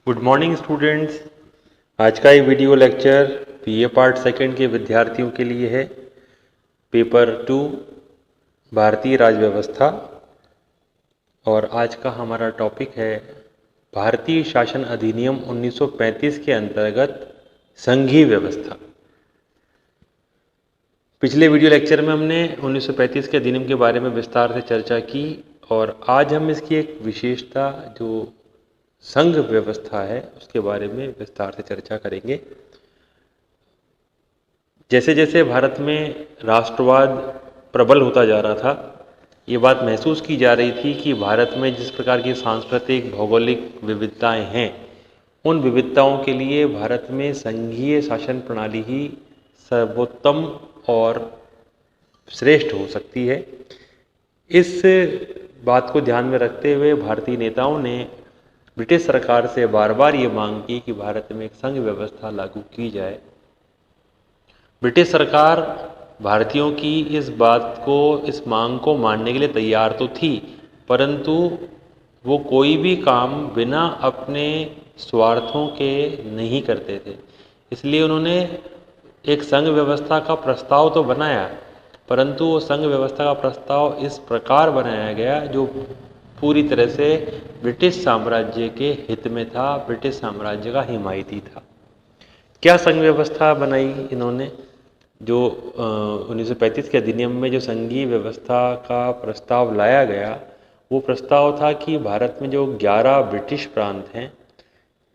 Good morning students. आज का ये video lecture BA part second के विद्यार्थियों के लिए है। पेपर 2 भारतीय राज्य व्यवस्था और आज का हमारा टॉपिक है भारतीय शासन अधिनियम 1935 के अंतर्गत संघीय व्यवस्था। पिछले वीडियो लेक्चर में हमने 1935 के अधिनियम के बारे में विस्तार से चर्चा की और आज हम इसकी एक विशेषता जो संघ व्यवस्था है उसके बारे में विस्तार से चर्चा करेंगे। जैसे जैसे भारत में राष्ट्रवाद प्रबल होता जा रहा था, ये बात महसूस की जा रही थी कि भारत में जिस प्रकार की सांस्कृतिक भौगोलिक विविधताएं हैं, उन विविधताओं के लिए भारत में संघीय शासन प्रणाली ही सर्वोत्तम और श्रेष्ठ हो सकती है। इस बात को ध्यान में रखते हुए भारतीय नेताओं ने ब्रिटिश सरकार से बार बार ये मांग की कि भारत में एक संघ व्यवस्था लागू की जाए। ब्रिटिश सरकार भारतीयों की इस बात को, इस मांग को मानने के लिए तैयार तो थी, परंतु वो कोई भी काम बिना अपने स्वार्थों के नहीं करते थे। इसलिए उन्होंने एक संघ व्यवस्था का प्रस्ताव तो बनाया, परंतु वो संघ व्यवस्था का प्रस्ताव इस प्रकार बनाया गया जो पूरी तरह से ब्रिटिश साम्राज्य के हित में था, ब्रिटिश साम्राज्य का हिमायती था। क्या संघ व्यवस्था बनाई इन्होंने? जो 1935 के अधिनियम में जो संघीय व्यवस्था का प्रस्ताव लाया गया, वो प्रस्ताव था कि भारत में जो 11 ब्रिटिश प्रांत हैं,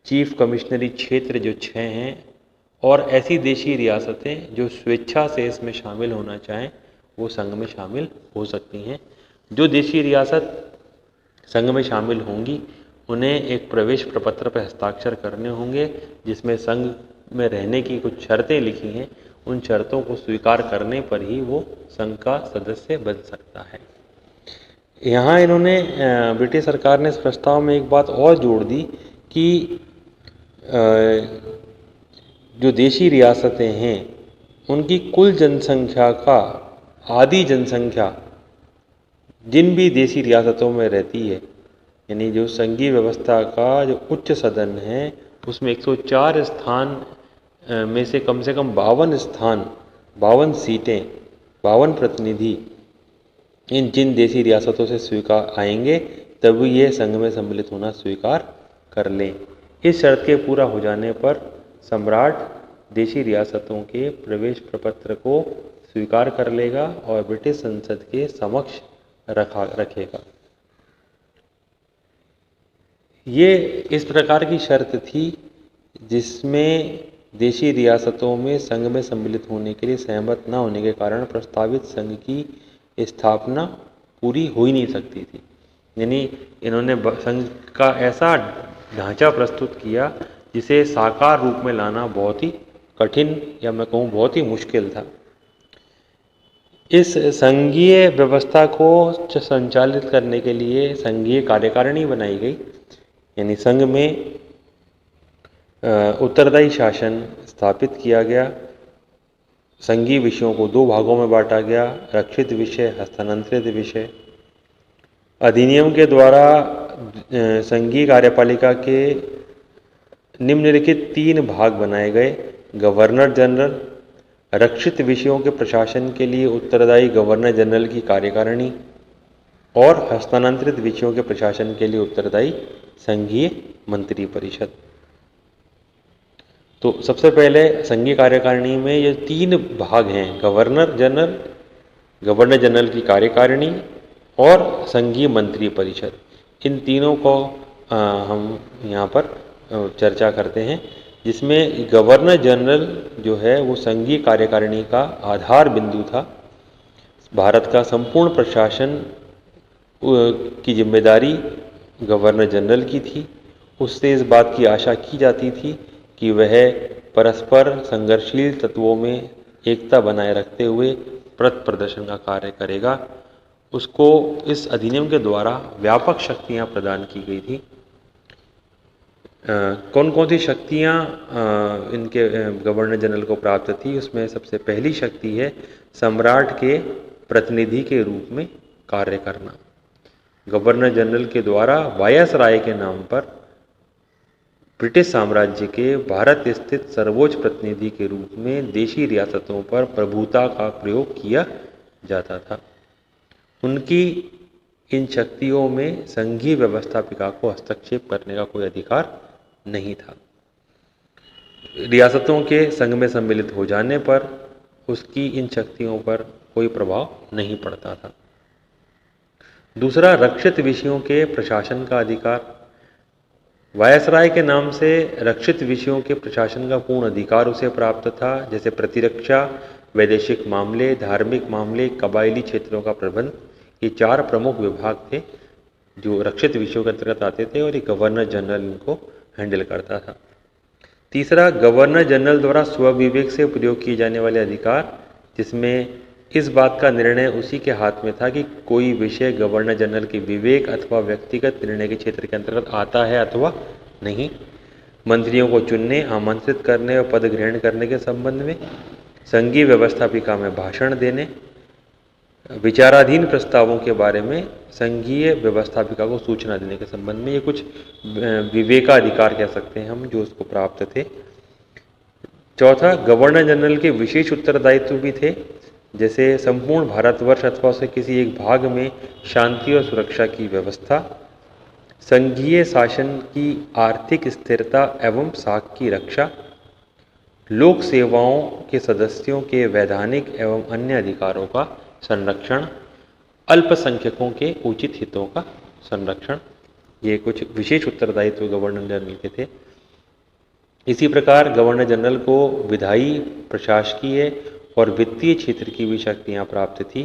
चीफ कमिश्नरी क्षेत्र जो 6 हैं और ऐसी देशी रियासतें जो स्वेच्छा से इसमें शामिल होना चाहें, वो संघ में शामिल हो सकती हैं। जो देशी रियासत संघ में शामिल होंगी उन्हें एक प्रवेश प्रपत्र पर हस्ताक्षर करने होंगे जिसमें संघ में रहने की कुछ शर्तें लिखी हैं। उन शर्तों को स्वीकार करने पर ही वो संघ का सदस्य बन सकता है। यहाँ इन्होंने ब्रिटिश सरकार ने इस प्रस्ताव में एक बात और जोड़ दी कि जो देशी रियासतें हैं उनकी कुल जनसंख्या का आधी जनसंख्या जिन भी देशी रियासतों में रहती है, यानी जो संघीय व्यवस्था का जो उच्च सदन है उसमें 104 स्थान में से कम 52 स्थान, 52 सीटें, 52 प्रतिनिधि इन जिन देशी रियासतों से स्वीकार आएंगे तभी ये संघ में सम्मिलित होना स्वीकार कर लें। इस शर्त के पूरा हो जाने पर सम्राट देशी रियासतों के प्रवेश प्रपत्र को स्वीकार कर लेगा और ब्रिटिश संसद के समक्ष रखेगा। ये इस प्रकार की शर्त थी जिसमें देशी रियासतों में संघ में सम्मिलित होने के लिए सहमत न होने के कारण प्रस्तावित संघ की स्थापना पूरी हो ही नहीं सकती थी। यानी इन्होंने संघ का ऐसा ढांचा प्रस्तुत किया जिसे साकार रूप में लाना बहुत ही कठिन या मैं कहूँ बहुत ही मुश्किल था। इस संघीय व्यवस्था को संचालित करने के लिए संघीय कार्यकारिणी बनाई गई, यानी संघ में उत्तरदायी शासन स्थापित किया गया। संघीय विषयों को 2 भागों में बांटा गया, रक्षित विषय, हस्तांतरित विषय। अधिनियम के द्वारा संघीय कार्यपालिका के निम्नलिखित 3 भाग बनाए गए: गवर्नर जनरल, रक्षित विषयों के प्रशासन के लिए उत्तरदायी गवर्नर जनरल की कार्यकारिणी और हस्तांतरित विषयों के प्रशासन के लिए उत्तरदायी संघीय मंत्री परिषद। तो सबसे पहले संघीय कार्यकारिणी में ये 3 भाग हैं: गवर्नर जनरल की कार्यकारिणी और संघीय मंत्री परिषद। इन तीनों को हम यहाँ पर चर्चा करते हैं, जिसमें गवर्नर जनरल जो है वो संघीय कार्यकारिणी का आधार बिंदु था। भारत का संपूर्ण प्रशासन की जिम्मेदारी गवर्नर जनरल की थी। उससे इस बात की आशा की जाती थी कि वह परस्पर संघर्षशील तत्वों में एकता बनाए रखते हुए प्रत प्रदर्शन का कार्य करेगा। उसको इस अधिनियम के द्वारा व्यापक शक्तियां प्रदान की गई थी। कौन कौन सी शक्तियां इनके गवर्नर जनरल को प्राप्त थी? उसमें सबसे पहली शक्ति है सम्राट के प्रतिनिधि के रूप में कार्य करना। गवर्नर जनरल के द्वारा वायसराय के नाम पर ब्रिटिश साम्राज्य के भारत स्थित सर्वोच्च प्रतिनिधि के रूप में देशी रियासतों पर प्रभुता का प्रयोग किया जाता था। उनकी इन शक्तियों में संघीय व्यवस्थापिका को हस्तक्षेप करने का कोई अधिकार नहीं था। रियासतों के संघ में सम्मिलित हो जाने पर उसकी इन शक्तियों पर कोई प्रभाव नहीं पड़ता था। दूसरा, रक्षित विषयों के प्रशासन का अधिकार। वायसराय के नाम से रक्षित विषयों के प्रशासन का पूर्ण अधिकार उसे प्राप्त था, जैसे प्रतिरक्षा, वैदेशिक मामले, धार्मिक मामले, कबायली क्षेत्रों का प्रबंध। ये 4 प्रमुख विभाग थे जो रक्षित विषयों के अंतर्गत आते थे और ये गवर्नर जनरल इनको हैंडल करता था। तीसरा, गवर्नर जनरल द्वारा स्वविवेक से प्रयोग किए जाने वाले अधिकार, जिसमें इस बात का निर्णय उसी के हाथ में था कि कोई विषय गवर्नर जनरल के विवेक अथवा व्यक्तिगत निर्णय के क्षेत्र के अंतर्गत आता है अथवा नहीं। मंत्रियों को चुनने, आमंत्रित करने और पद ग्रहण करने के संबंध में, संघीय व्यवस्थापिका में भाषण देने, विचाराधीन प्रस्तावों के बारे में संघीय व्यवस्थापिका को सूचना देने के संबंध में, ये कुछ विवेकाधिकार कह सकते हैं हम जो उसको प्राप्त थे। चौथा, गवर्नर जनरल के विशेष उत्तरदायित्व भी थे, जैसे संपूर्ण भारतवर्ष अथवा उसके किसी एक भाग में शांति और सुरक्षा की व्यवस्था, संघीय शासन की आर्थिक स्थिरता एवं साख की रक्षा, लोक सेवाओं के सदस्यों के वैधानिक एवं अन्य अधिकारों का संरक्षण, अल्पसंख्यकों के उचित हितों का संरक्षण। ये कुछ विशेष उत्तरदायित्व गवर्नर जनरल के थे। इसी प्रकार गवर्नर जनरल को विधायी, प्रशासकीय और वित्तीय क्षेत्र की भी शक्तियां प्राप्त थी।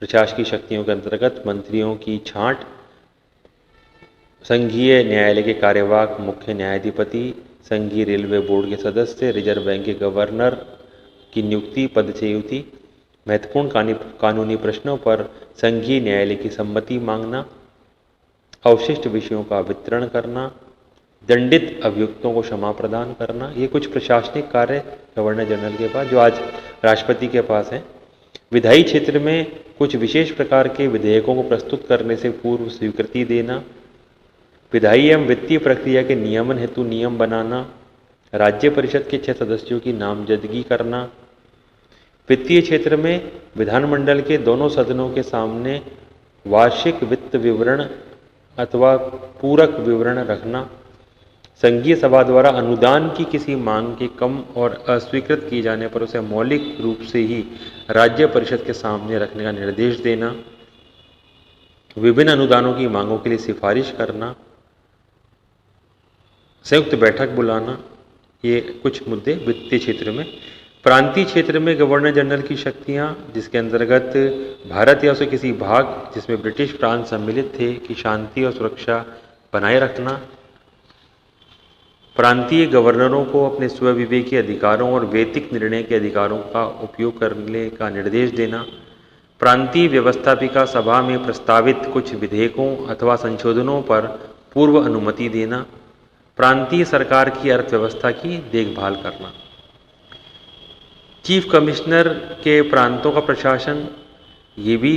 प्रशासकीय शक्तियों के अंतर्गत मंत्रियों की छांट, संघीय न्यायालय के कार्यवाहक मुख्य न्यायाधिपति, संघीय रेलवे बोर्ड के सदस्य, रिजर्व बैंक के गवर्नर की नियुक्ति, पदच्युति, महत्वपूर्ण कानूनी प्रश्नों पर संघीय न्यायालय की सम्मति मांगना, अवशिष्ट विषयों का वितरण करना, दंडित अभियुक्तों को क्षमा प्रदान करना, ये कुछ प्रशासनिक कार्य गवर्नर जनरल के पास जो आज राष्ट्रपति के पास हैं। विधायी क्षेत्र में कुछ विशेष प्रकार के विधेयकों को प्रस्तुत करने से पूर्व स्वीकृति देना, विधायी एवं वित्तीय प्रक्रिया के नियमन हेतु नियम बनाना, राज्य परिषद के 6 सदस्यों की नामजदगी करना, वित्तीय क्षेत्र में विधानमंडल के दोनों सदनों के सामने वार्षिक वित्त विवरण अथवा पूरक विवरण रखना, संघीय सभा द्वारा अनुदान की किसी मांग के कम और अस्वीकृत किए जाने पर उसे मौलिक रूप से ही राज्य परिषद के सामने रखने का निर्देश देना, विभिन्न अनुदानों की मांगों के लिए सिफारिश करना, संयुक्त बैठक बुलाना, ये कुछ मुद्दे वित्तीय क्षेत्र में। प्रांतीय क्षेत्र में गवर्नर जनरल की शक्तियां, जिसके अंतर्गत भारत या उसे किसी भाग जिसमें ब्रिटिश प्रांत सम्मिलित थे की शांति और सुरक्षा बनाए रखना, प्रांतीय गवर्नरों को अपने स्वविवेकी अधिकारों और वैयक्तिक निर्णय के अधिकारों का उपयोग करने का निर्देश देना, प्रांतीय व्यवस्थापिका सभा में प्रस्तावित कुछ विधेयकों अथवा संशोधनों पर पूर्व अनुमति देना, प्रांतीय सरकार की अर्थव्यवस्था की देखभाल करना। चीफ कमिश्नर के प्रांतों का प्रशासन, ये भी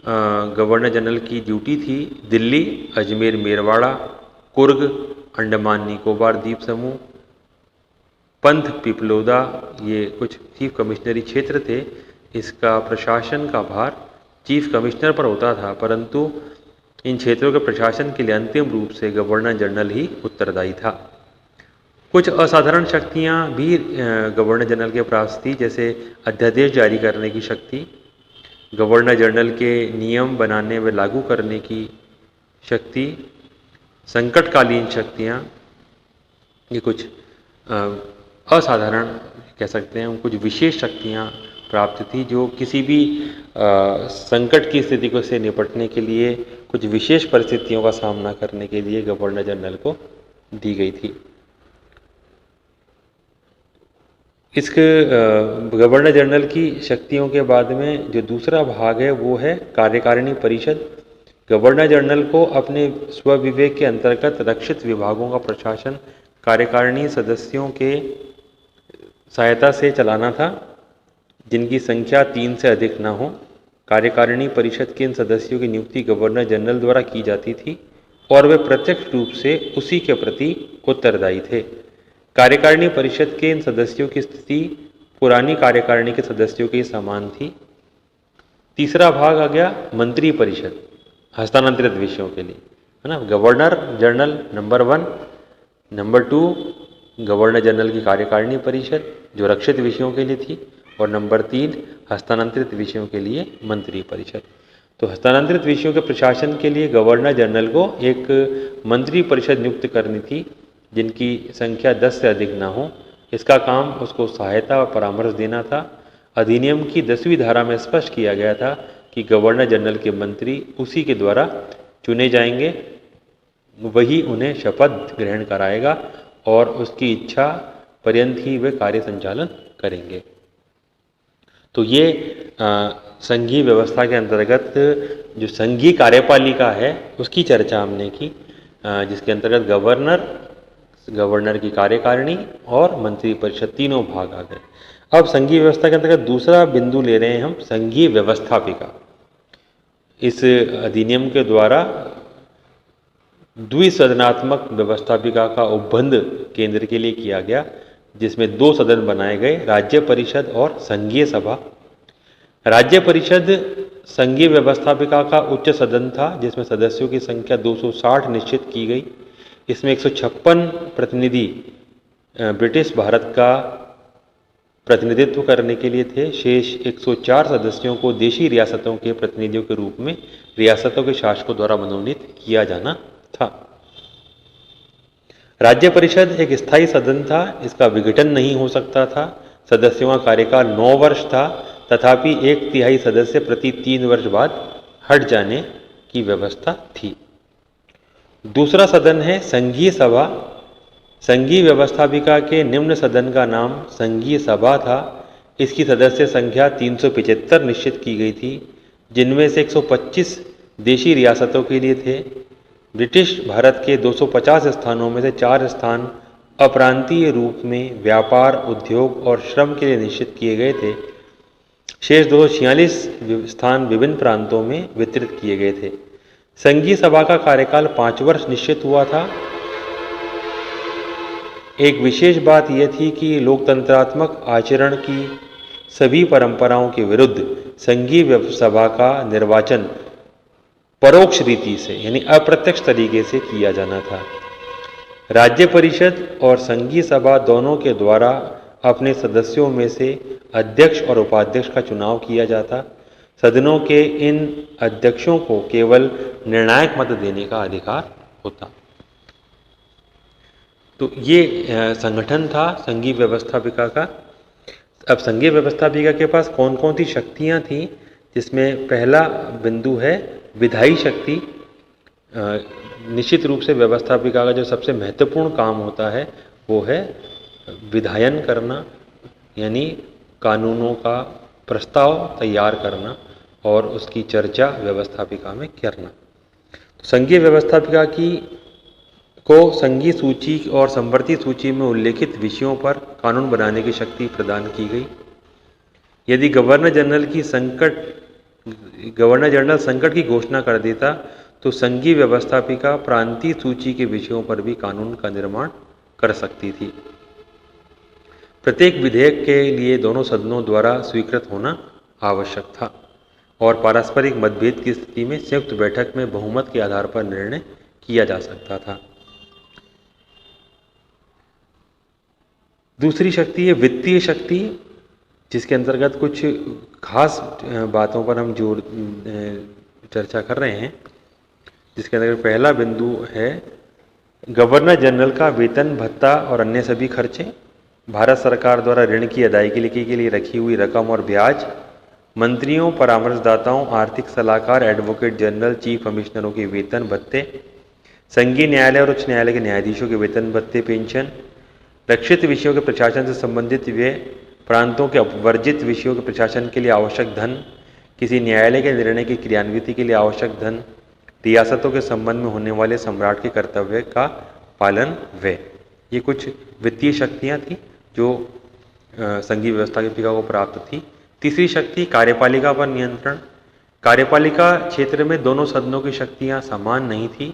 गवर्नर जनरल की ड्यूटी थी। दिल्ली, अजमेर, मेरवाड़ा, कुर्ग, अंडमान निकोबार द्वीप समूह, पंथ पिपलोदा, ये कुछ चीफ कमिश्नरी क्षेत्र थे। इसका प्रशासन का भार चीफ कमिश्नर पर होता था, परंतु इन क्षेत्रों के प्रशासन के लिए अंतिम रूप से गवर्नर जनरल ही उत्तरदायी था। कुछ असाधारण शक्तियां भी गवर्नर जनरल के पास थी, जैसे अध्यादेश जारी करने की शक्ति, गवर्नर जनरल के नियम बनाने व लागू करने की शक्ति, संकटकालीन शक्तियां, ये कुछ असाधारण कह सकते हैं, कुछ विशेष शक्तियां प्राप्त थी जो किसी भी संकट की स्थिति को से निपटने के लिए, कुछ विशेष परिस्थितियों का सामना करने के लिए गवर्नर जनरल को दी गई थी। इस गवर्नर जनरल की शक्तियों के बाद में जो दूसरा भाग है वो है कार्यकारिणी परिषद। गवर्नर जनरल को अपने स्वविवेक के अंतर्गत रक्षित विभागों का प्रशासन कार्यकारिणी सदस्यों के सहायता से चलाना था, जिनकी संख्या 3 से अधिक न हो। कार्यकारिणी परिषद के इन सदस्यों की नियुक्ति गवर्नर जनरल द्वारा की जाती थी और वे प्रत्यक्ष रूप से उसी के प्रति उत्तरदायी थे। कार्यकारिणी परिषद के इन सदस्यों की स्थिति पुरानी कार्यकारिणी के सदस्यों के समान थी। तीसरा भाग आ गया मंत्री परिषद, हस्तांतरित विषयों के लिए, है ना। Governor general number 1, number 2 governor general की कार्यकारिणी परिषद जो रक्षित विषयों के लिए थी, और नंबर 3 हस्तांतरित विषयों के लिए मंत्री परिषद। तो हस्तांतरित विषयों के प्रशासन के लिए गवर्नर जनरल को एक मंत्री परिषद नियुक्त करनी थी जिनकी संख्या 10 से अधिक ना हो। इसका काम उसको सहायता और परामर्श देना था। अधिनियम की 10वीं धारा में स्पष्ट किया गया था कि गवर्नर जनरल के मंत्री उसी के द्वारा चुने जाएंगे, वही उन्हें शपथ ग्रहण कराएगा और उसकी इच्छा पर्यंत ही वे कार्य संचालन करेंगे। तो ये संघीय व्यवस्था के अंतर्गत जो संघीय कार्यपालिका है उसकी चर्चा हमने की, जिसके अंतर्गत गवर्नर की कार्यकारिणी और मंत्री परिषद तीनों भाग आ गए। अब संघीय व्यवस्था के अंतर्गत दूसरा बिंदु ले रहे हैं हम, संघीय व्यवस्थापिका। इस अधिनियम के द्वारा द्विसदनात्मक व्यवस्थापिका का उपबंध केंद्र के लिए किया गया, जिसमें 2 सदन बनाए गए, राज्य परिषद और संघीय सभा। राज्य परिषद संघीय व्यवस्थापिका का उच्च सदन था जिसमें सदस्यों की संख्या 260 निश्चित की गई। इसमें 156 प्रतिनिधि ब्रिटिश भारत का प्रतिनिधित्व करने के लिए थे। शेष 104 सदस्यों को देशी रियासतों के प्रतिनिधियों के रूप में रियासतों के शासकों द्वारा मनोनीत किया जाना था। राज्य परिषद एक स्थायी सदन था, इसका विघटन नहीं हो सकता था। सदस्यों का कार्यकाल 9 वर्ष था, तथापि 1/3 सदस्य प्रति 3 वर्ष बाद हट जाने की व्यवस्था थी। दूसरा सदन है संघीय सभा। संघीय व्यवस्थापिका के निम्न सदन का नाम संघीय सभा था। इसकी सदस्य संख्या 375 निश्चित की गई थी, जिनमें से 125 देशी रियासतों के लिए थे। ब्रिटिश भारत के 250 स्थानों में से 4 स्थान अप्रांतीय रूप में व्यापार, उद्योग और श्रम के लिए निश्चित किए गए थे। शेष 246 स्थान विभिन्न प्रांतों में वितरित किए गए थे। संघीय सभा का कार्यकाल 5 वर्ष निश्चित हुआ था। एक विशेष बात यह थी कि लोकतंत्रात्मक आचरण की सभी परंपराओं के विरुद्ध संघीय सभा का निर्वाचन परोक्ष रीति से यानी अप्रत्यक्ष तरीके से किया जाना था। राज्य परिषद और संघीय सभा दोनों के द्वारा अपने सदस्यों में से अध्यक्ष और उपाध्यक्ष का चुनाव किया जाता। सदनों के इन अध्यक्षों को केवल निर्णायक मत देने का अधिकार होता। तो ये संगठन था संघीय व्यवस्थापिका का। अब संघीय व्यवस्थापिका के पास कौन कौन सी शक्तियाँ थीं, जिसमें पहला बिंदु है विधायी शक्ति। निश्चित रूप से व्यवस्थापिका का जो सबसे महत्वपूर्ण काम होता है वो है विधायन करना, यानी कानूनों का प्रस्ताव तैयार करना और उसकी चर्चा व्यवस्थापिका में करना। तो संघीय व्यवस्थापिका को संघीय सूची और संवर्ती सूची में उल्लेखित विषयों पर कानून बनाने की शक्ति प्रदान की गई। यदि गवर्नर जनरल संकट की घोषणा कर देता तो संघीय व्यवस्थापिका प्रांतीय सूची के विषयों पर भी कानून का निर्माण कर सकती थी। प्रत्येक विधेयक के लिए दोनों सदनों द्वारा स्वीकृत होना आवश्यक था और पारस्परिक मतभेद की स्थिति में संयुक्त बैठक में बहुमत के आधार पर निर्णय किया जा सकता था। दूसरी शक्ति है वित्तीय शक्ति, जिसके अंतर्गत कुछ खास बातों पर हम चर्चा कर रहे हैं। जिसके अंतर्गत पहला बिंदु है गवर्नर जनरल का वेतन, भत्ता और अन्य सभी खर्चे, भारत सरकार द्वारा ऋण की अदायगी के लिए रखी हुई रकम और ब्याज, मंत्रियों, परामर्शदाताओं, आर्थिक सलाहकार, एडवोकेट जनरल, चीफ कमिश्नरों के वेतन भत्ते, संघीय न्यायालय और उच्च न्यायालय के न्यायाधीशों के वेतन भत्ते, पेंशन, रक्षित विषयों के प्रशासन से संबंधित व्यय, प्रांतों के अपवर्जित विषयों के प्रशासन के लिए आवश्यक धन, किसी न्यायालय के निर्णय की क्रियान्विति के लिए आवश्यक धन, रियासतों के संबंध में होने वाले सम्राट के कर्तव्य का पालन व्यय। ये कुछ वित्तीय शक्तियाँ थी जो संघीय व्यवस्थापिका को प्राप्त थी। तीसरी शक्ति कार्यपालिका पर नियंत्रण। कार्यपालिका क्षेत्र में दोनों सदनों की शक्तियाँ समान नहीं थी।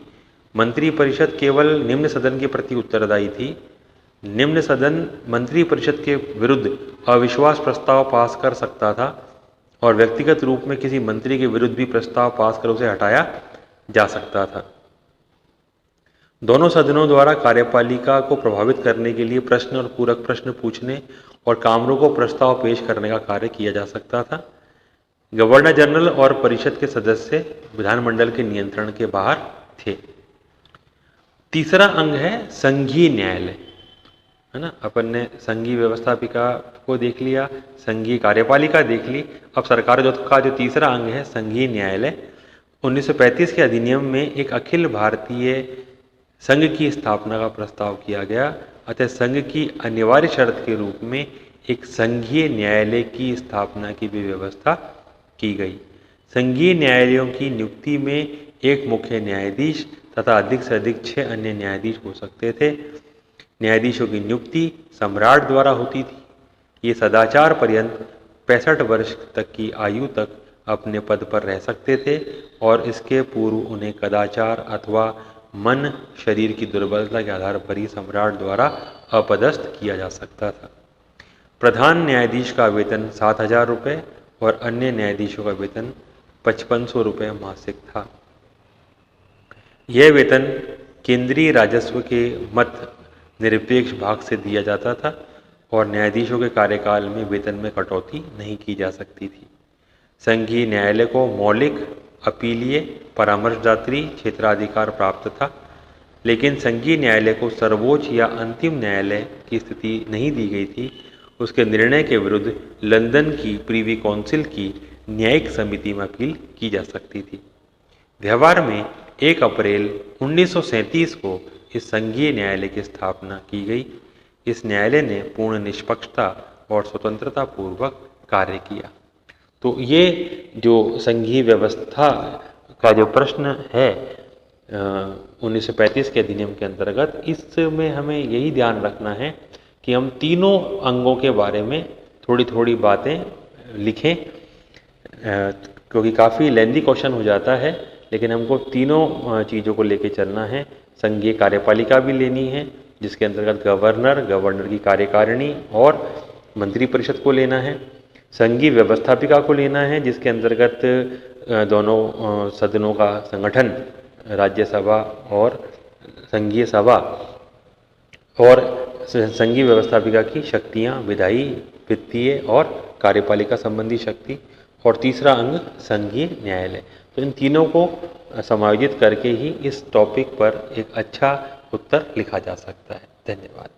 मंत्रिपरिषद केवल निम्न सदन के प्रति उत्तरदायी थी। निम्न सदन मंत्रिपरिषद के विरुद्ध अविश्वास प्रस्ताव पास कर सकता था और व्यक्तिगत रूप में किसी मंत्री के विरुद्ध भी प्रस्ताव पास कर उसे हटाया जा सकता था। दोनों सदनों द्वारा कार्यपालिका को प्रभावित करने के लिए प्रश्न और पूरक प्रश्न पूछने और कामरों को प्रस्ताव पेश करने का कार्य किया जा सकता था। गवर्नर जनरल और परिषद के सदस्य विधानमंडल के नियंत्रण के बाहर थे। तीसरा अंग है संघीय न्यायालय, है ना। अपन ने संघीय व्यवस्थापिका को देख लिया, संघीय कार्यपालिका देख ली। अब सरकार का जो तीसरा अंग है संघीय न्यायालय, 1935 के अधिनियम में एक अखिल भारतीय संघ की स्थापना का प्रस्ताव किया गया। अतः संघ की अनिवार्य शर्त के रूप में एक संघीय न्यायालय की स्थापना की भी व्यवस्था की गई। संघीय न्यायालयों की नियुक्ति में एक मुख्य न्यायाधीश तथा अधिक से अधिक 6 अन्य न्यायाधीश हो सकते थे। न्यायाधीशों की नियुक्ति सम्राट द्वारा होती थी। ये सदाचार पर्यंत 65 वर्ष तक की आयु तक अपने पद पर रह सकते थे और इसके पूर्व उन्हें कदाचार अथवा मन शरीर की दुर्बलता के आधार पर ही सम्राट द्वारा अपदस्थ किया जा सकता था। प्रधान न्यायाधीश का वेतन 7,000 रुपये और अन्य न्यायाधीशों का वेतन 5500 रुपये मासिक था। यह वेतन केंद्रीय राजस्व के मत निरपेक्ष भाग से दिया जाता था और न्यायाधीशों के कार्यकाल में वेतन में कटौती नहीं की जा सकती थी। संघीय न्यायालय को मौलिक, अपीलीय, परामर्शदात्री क्षेत्राधिकार प्राप्त था, लेकिन संघीय न्यायालय को सर्वोच्च या अंतिम न्यायालय की स्थिति नहीं दी गई थी। उसके निर्णय के विरुद्ध लंदन की प्रीवी काउंसिल की न्यायिक समिति में अपील की जा सकती थी। व्यवहार में 1 अप्रैल 1937 को इस संघीय न्यायालय की स्थापना की गई। इस न्यायालय ने पूर्ण निष्पक्षता और स्वतंत्रता पूर्वक कार्य किया। तो ये जो संघीय व्यवस्था का जो प्रश्न है 1935 के अधिनियम के अंतर्गत, इसमें हमें यही ध्यान रखना है कि हम तीनों अंगों के बारे में थोड़ी थोड़ी बातें लिखें, क्योंकि काफ़ी लेंदी क्वेश्चन हो जाता है, लेकिन हमको तीनों चीज़ों को लेके चलना है। संघीय कार्यपालिका भी लेनी है जिसके अंतर्गत गवर्नर की कार्यकारिणी और मंत्रिपरिषद को लेना है। संघीय व्यवस्थापिका को लेना है जिसके अंतर्गत दोनों सदनों का संगठन, राज्यसभा और संघीय सभा, और संघीय व्यवस्थापिका की शक्तियाँ, विधायी, वित्तीय और कार्यपालिका संबंधी शक्ति, और तीसरा अंग संघीय न्यायालय। तो इन तीनों को समायोजित करके ही इस टॉपिक पर एक अच्छा उत्तर लिखा जा सकता है। धन्यवाद।